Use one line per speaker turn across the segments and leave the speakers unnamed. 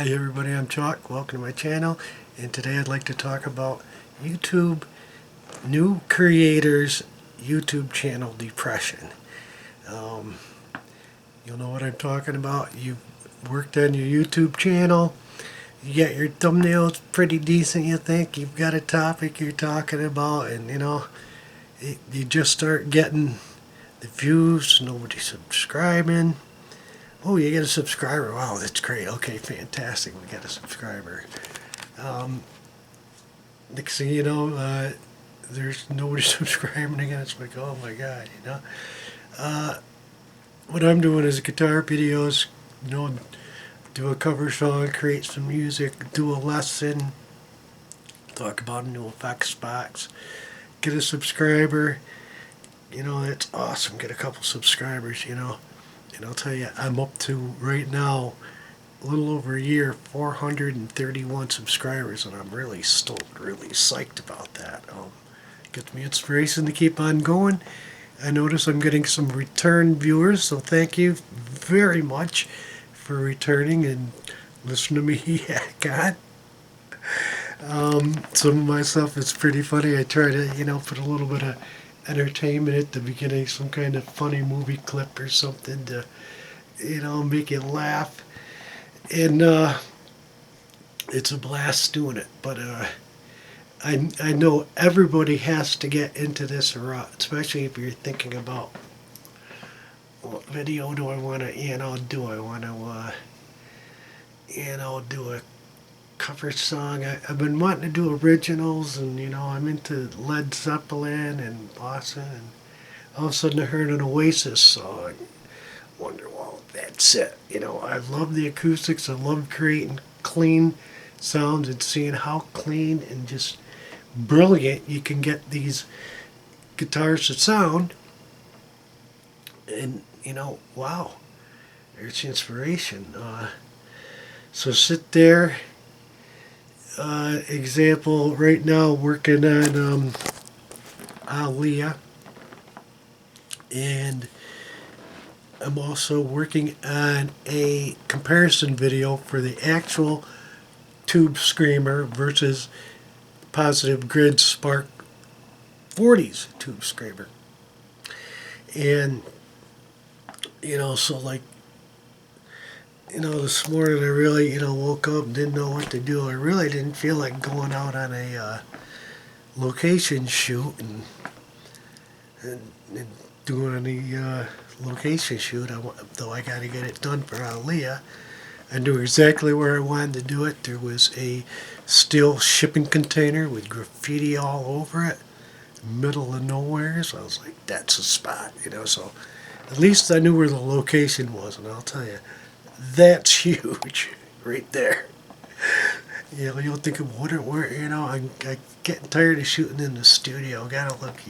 Hi everybody, I'm Chuck. Welcome to my channel, and today I'd like to talk about YouTube new creators YouTube channel depression. You'll know what I'm talking about. You've worked on your YouTube channel, you got your thumbnails pretty decent, you think, you've got a topic you're talking about, and you just start getting the views, nobody subscribing. Oh, you get a subscriber. Wow, that's great. Okay, fantastic. We got a subscriber. Next thing you know, there's nobody subscribing again. It's like, oh my God, What I'm doing is guitar videos, do a cover song, create some music, do a lesson, talk about a new effects box, get a subscriber. That's awesome. Get a couple subscribers, And I'll tell you, I'm up to, right now, a little over a year, 431 subscribers, and I'm really stoked, really psyched about that. Gets me inspiration to keep on going. I notice I'm getting some return viewers, so thank you very much for returning and listening to me God. Some of my stuff is pretty funny. I try to, put a little bit of entertainment at the beginning, some kind of funny movie clip or something to, make you laugh. And it's a blast doing it. But I know everybody has to get into this rut, especially if you're thinking about what video do I want to, do. I want to, do a cover song. I've been wanting to do originals, and I'm into Led Zeppelin and Boston, and all of a sudden I heard an Oasis song. Wonder, well, that's it. I love the acoustics. I love creating clean sounds and seeing how clean and just brilliant you can get these guitars to sound. And wow, there's inspiration. So sit there. Example, right now working on Aaliyah, and I'm also working on a comparison video for the actual Tube Screamer versus Positive Grid Spark 40s Tube Screamer. And so like, this morning I really, woke up and didn't know what to do. I really didn't feel like going out on a location shoot and doing any location shoot. Though I got to get it done for Aaliyah. I knew exactly where I wanted to do it. There was a steel shipping container with graffiti all over it, middle of nowhere. So I was like, that's a spot, So at least I knew where the location was, and I'll tell you, that's huge, right there. You'll think of where, I'm getting tired of shooting in the studio. Gotta look,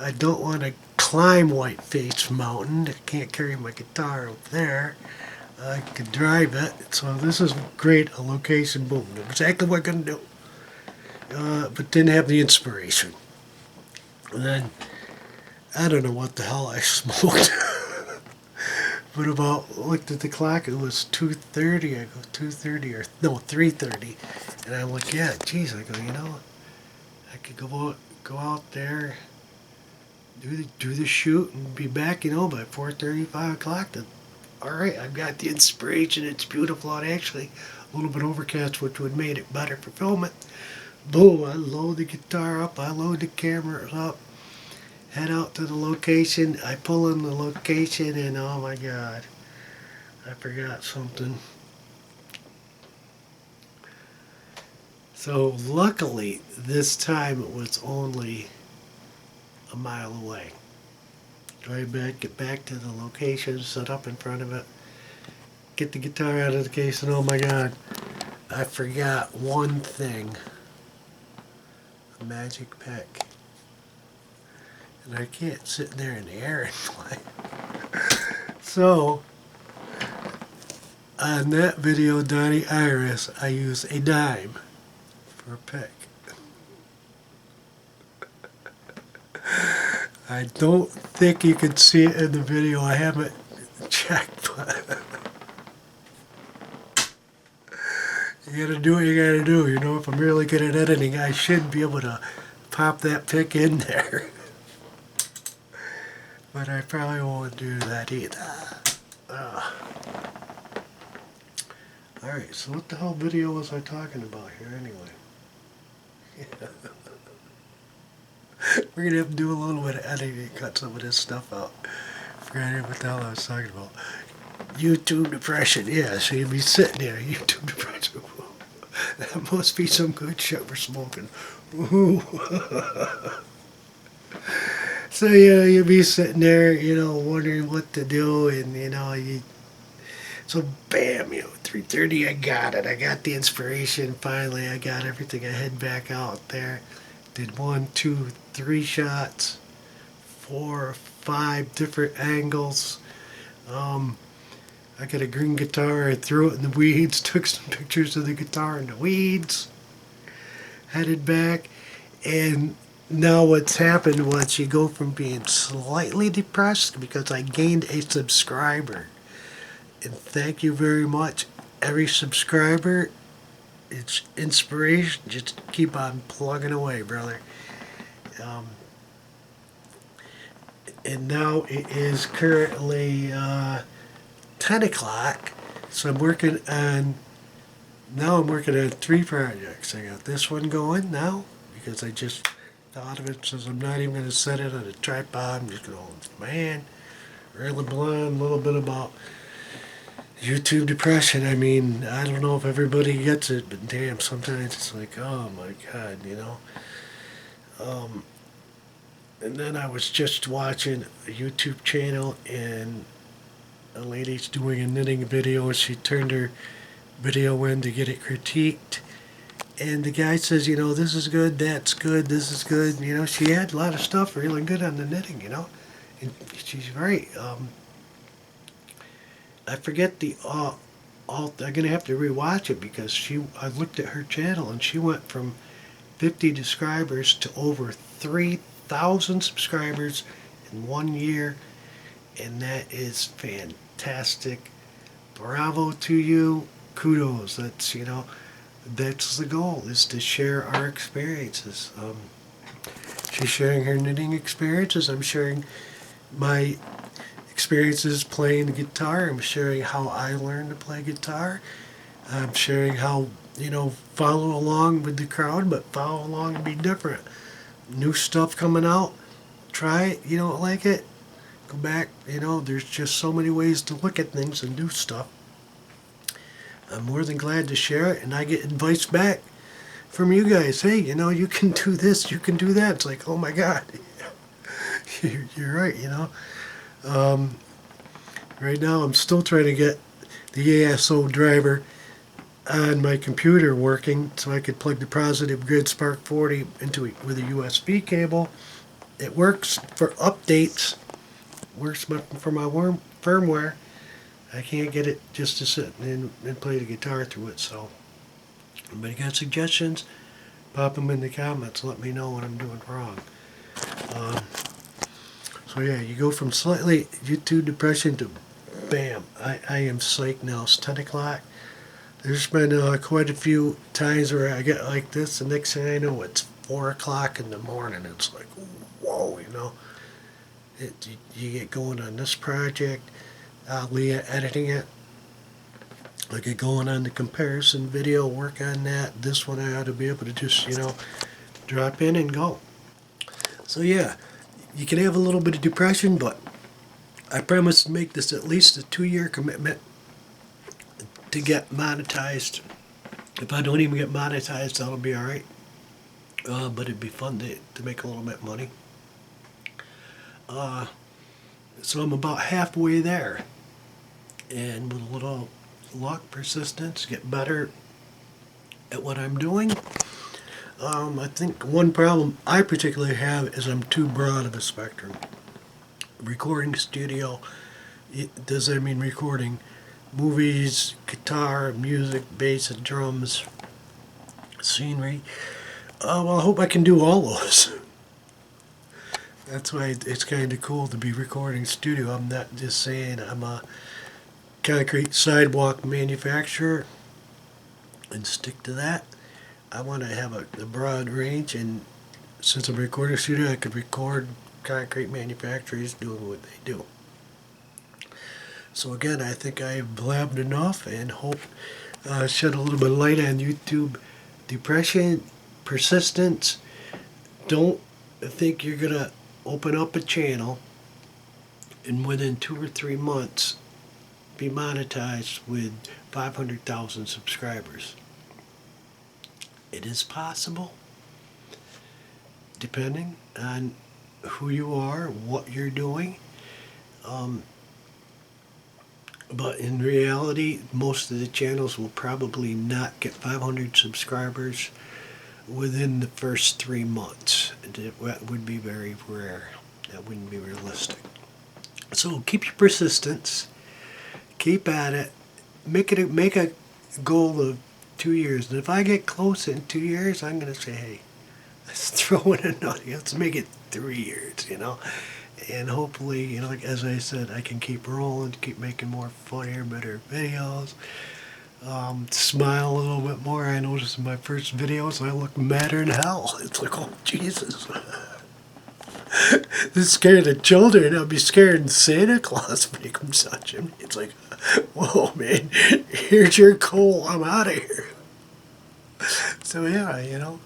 I don't want to climb Whiteface Mountain. I can't carry my guitar up there. I could drive it. So this is great, a location, boom. Exactly what I'm going to do. But didn't have the inspiration. And then, I don't know what the hell I smoked. But about, looked at the clock, it was 2:30. I go, 2:30 or, no, 3:30. And I'm like, yeah, geez, I go, I could go out there, do the shoot and be back, by 4:30, 5 o'clock. All right, I've got the inspiration. It's beautiful out, actually. A little bit overcast, which would have made it better for filming. Boom, I load the guitar up, I load the camera up, head out to the location. I pull in the location, and oh my God, I forgot something. So luckily, this time it was only a mile away. Drive back, get back to the location, set up in front of it, get the guitar out of the case, and oh my God, I forgot one thing. A magic pick. And I can't sit there in the air and play. So, on that video, Donnie Iris, I use a dime for a pick. I don't think you can see it in the video. I haven't checked, but You gotta do what you gotta do. You know, if I'm really good at editing, I should be able to pop that pick in there. But I probably won't do that either. Alright, so what the hell video was I talking about here anyway? We're gonna have to do a little bit of editing to cut some of this stuff out. Forgot what the hell I was talking about. YouTube depression, yeah, so you'd be sitting there, YouTube depression. That must be some good shit for smoking. Ooh. So, you'd be sitting there, wondering what to do, and, so bam, 3:30, I got it. I got the inspiration, finally, I got everything. I head back out there, did 1, 2, 3 shots, 4 or 5 different angles. I got a green guitar, I threw it in the weeds, took some pictures of the guitar in the weeds, headed back, and now what's happened was you go from being slightly depressed because I gained a subscriber. And thank you very much. Every subscriber, it's inspiration. Just keep on plugging away, brother. And now it is currently 10 o'clock, so I'm working on 3 projects. I got this one going now, because I just thought of it, since I'm not even going to set it on a tripod. I'm just going to, railing blind, a little bit about YouTube depression. I mean, I don't know if everybody gets it, but damn, sometimes it's like, oh my God, And then I was just watching a YouTube channel, and a lady's doing a knitting video, and she turned her video in to get it critiqued. And the guy says, this is good, that's good, this is good. She had a lot of stuff really good on the knitting, And she's right. I forget the I'm going to have to rewatch it, because I looked at her channel, and she went from 50 subscribers to over 3,000 subscribers in 1 year. And that is fantastic. Bravo to you. Kudos. That's the goal, is to share our experiences. She's sharing her knitting experiences. I'm sharing my experiences playing the guitar. I'm sharing how I learned to play guitar. I'm sharing how, follow along with the crowd, but follow along and be different. New stuff coming out. Try it. You don't like it? Go back. There's just so many ways to look at things and do stuff. I'm more than glad to share it, and I get advice back from you guys. Hey, you can do this, you can do that. It's like, oh my God, you're right. Right now I'm still trying to get the ASO driver on my computer working, so I could plug the Positive Grid Spark 40 into it with a USB cable. It works for updates, works for my firmware. I can't get it just to sit and play the guitar through it. So, anybody got suggestions? Pop them in the comments. Let me know what I'm doing wrong. So yeah, you go from slightly YouTube depression to bam, I am psyched now. It's 10 o'clock. There's been quite a few times where I get like this, and next thing I know, it's 4 o'clock in the morning. It's like, whoa, you get going on this project. Leah editing it. I get going on the comparison video, work on that. This one I ought to be able to just, drop in and go. So yeah, you can have a little bit of depression, but I promise to make this at least a 2-year commitment to get monetized. If I don't even get monetized, that'll be alright. But it'd be fun to make a little bit of money. So I'm about halfway there. And with a little luck, persistence, get better at what I'm doing. I think one problem I particularly have is I'm too broad of a spectrum. Recording studio, does that mean recording movies, guitar, music, bass and drums, scenery? Well, I hope I can do all those. That's why it's kind of cool to be recording studio. I'm not just saying I'm a concrete sidewalk manufacturer. and stick to that. I want to have a broad range, and since I'm a recording studio, I could record concrete manufacturers doing what they do. So again, I think I have blabbed enough, and hope shed a little bit of light on YouTube depression, persistence. Don't think you're gonna open up a channel and within 2 or 3 months be monetized with 500,000 subscribers. It is possible, depending on who you are, what you're doing. But in reality, most of the channels will probably not get 500 subscribers within the first 3 months. That would be very rare. That wouldn't be realistic. So keep your persistence. Keep at it. Make a goal of 2 years. And if I get close in 2 years, I'm going to say, hey, let's throw in another. Let's make it 3 years, you know. And hopefully, you know, like as I said, I can keep rolling, keep making more funnier, better videos. Smile a little bit more. I noticed in my first videos I look madder than hell. It's like, oh Jesus. This scared the children. I'll be scared of Santa Claus when he comes touching me. It's like, whoa man, here's your coal, I'm out of here. So yeah, you know,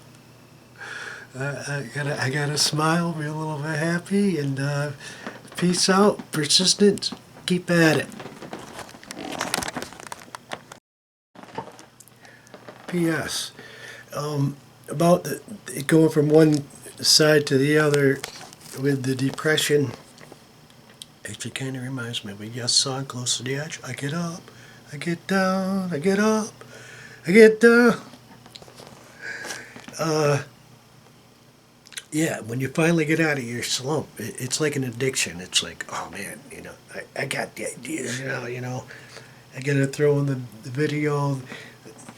I gotta smile, be a little bit happy, and peace out, persistence, keep at it. P.S. About going from one side to the other with the depression, actually kind of reminds me of a Yes song, Close to the Edge. I get up, I get down, I get up, I get down. Yeah, when you finally get out of your slump, it's like an addiction. It's like, oh man, you know, I got the idea, you know, I gotta throw in the video,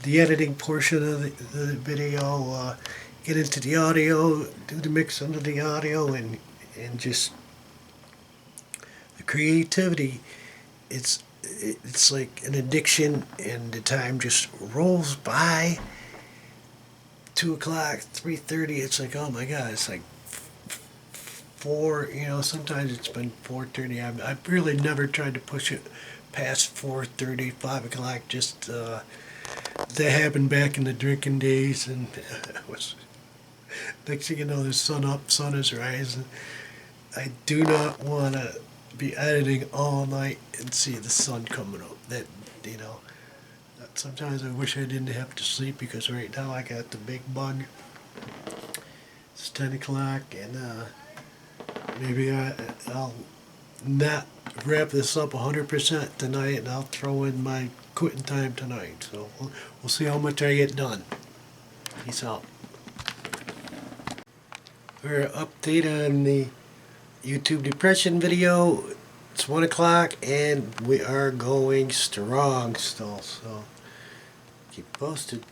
the editing portion of the video, get into the audio, do the mix under the audio, and just the creativity. It's like an addiction, and the time just rolls by. 2 o'clock, 3:30. It's like, oh my God! It's like 4. You know, sometimes it's been 4:30. I've really never tried to push it past 4:30, 5 o'clock. Just that happened back in the drinking days, and it was next thing you know, the sun is rising. I do not want to be editing all night and see the sun coming up. That, you know. Sometimes I wish I didn't have to sleep, because right now I got the big bug. It's 10 o'clock, and maybe I'll not wrap this up 100% tonight, and I'll throw in my quitting time tonight. So we'll see how much I get done. Peace out. For an update on the YouTube depression video, it's 1 o'clock, and we are going strong still. So keep posted.